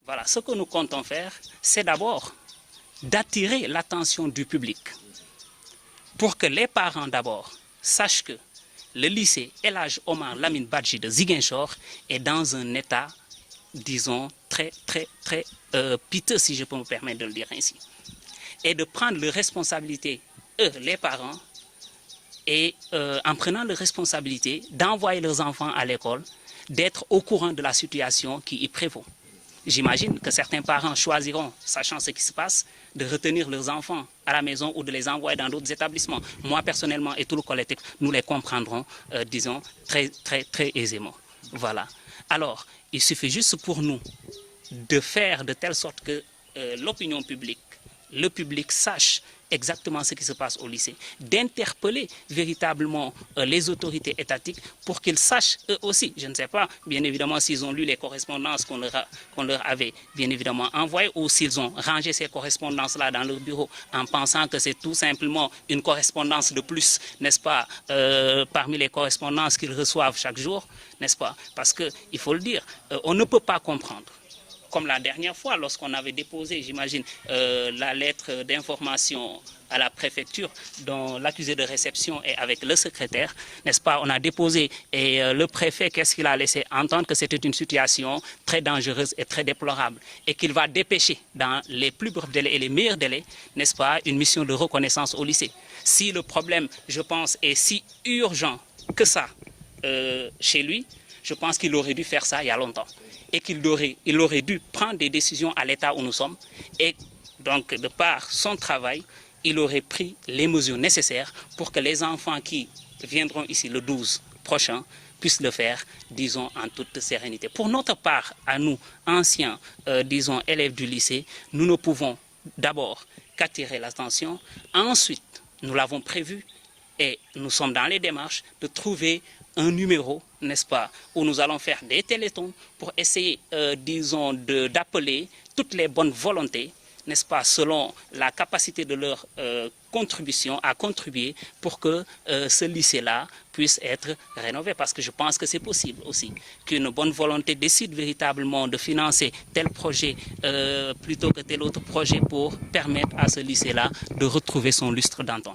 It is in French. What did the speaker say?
Voilà, ce que nous comptons faire, c'est d'abord d'attirer l'attention du public pour que les parents d'abord sachent que le lycée El Hadj Omar Lamine Badji de Ziguinchor est dans un état, disons, très piteux, si je peux me permettre de le dire ainsi. Et de prendre les responsabilités, eux, les parents, et en prenant les responsabilités d'envoyer leurs enfants à l'école, d'être au courant de la situation qui y prévaut. J'imagine que certains parents choisiront, sachant ce qui se passe, de retenir leurs enfants à la maison ou de les envoyer dans d'autres établissements. Moi, personnellement, et tout le collectif, nous les comprendrons, disons, très aisément. Voilà. Alors, il suffit juste pour nous de faire de telle sorte que l'opinion publique, le public sache exactement ce qui se passe au lycée, d'interpeller véritablement les autorités étatiques pour qu'ils sachent eux aussi, je ne sais pas, bien évidemment s'ils ont lu les correspondances qu'on leur avait bien évidemment envoyées ou s'ils ont rangé ces correspondances-là dans leur bureau en pensant que c'est tout simplement une correspondance de plus, n'est-ce pas, parmi les correspondances qu'ils reçoivent chaque jour, n'est-ce pas, parce qu'il faut le dire, on ne peut pas comprendre. Comme la dernière fois, lorsqu'on avait déposé, j'imagine, la lettre d'information à la préfecture dont l'accusé de réception est avec le secrétaire, n'est-ce pas, on a déposé et le préfet, qu'est-ce qu'il a laissé entendre? Que c'était une situation très dangereuse et très déplorable et qu'il va dépêcher dans les plus brefs délais et les meilleurs délais, n'est-ce pas, une mission de reconnaissance au lycée. Si le problème, je pense, est si urgent que ça chez lui, je pense qu'il aurait dû faire ça il y a longtemps. Et qu'il aurait dû prendre des décisions à l'état où nous sommes. Et donc, de par son travail, il aurait pris les mesures nécessaires pour que les enfants qui viendront ici le 12 prochain puissent le faire, disons, en toute sérénité. Pour notre part, à nous, anciens, disons, élèves du lycée, nous ne pouvons d'abord qu'attirer l'attention. Ensuite, nous l'avons prévu et nous sommes dans les démarches de trouver un numéro, n'est-ce pas, où nous allons faire des télétons pour essayer, disons, d'appeler toutes les bonnes volontés, n'est-ce pas, selon la capacité de leur contribution à contribuer pour que ce lycée-là puisse être rénové. Parce que je pense que c'est possible aussi qu'une bonne volonté décide véritablement de financer tel projet plutôt que tel autre projet pour permettre à ce lycée-là de retrouver son lustre d'antan.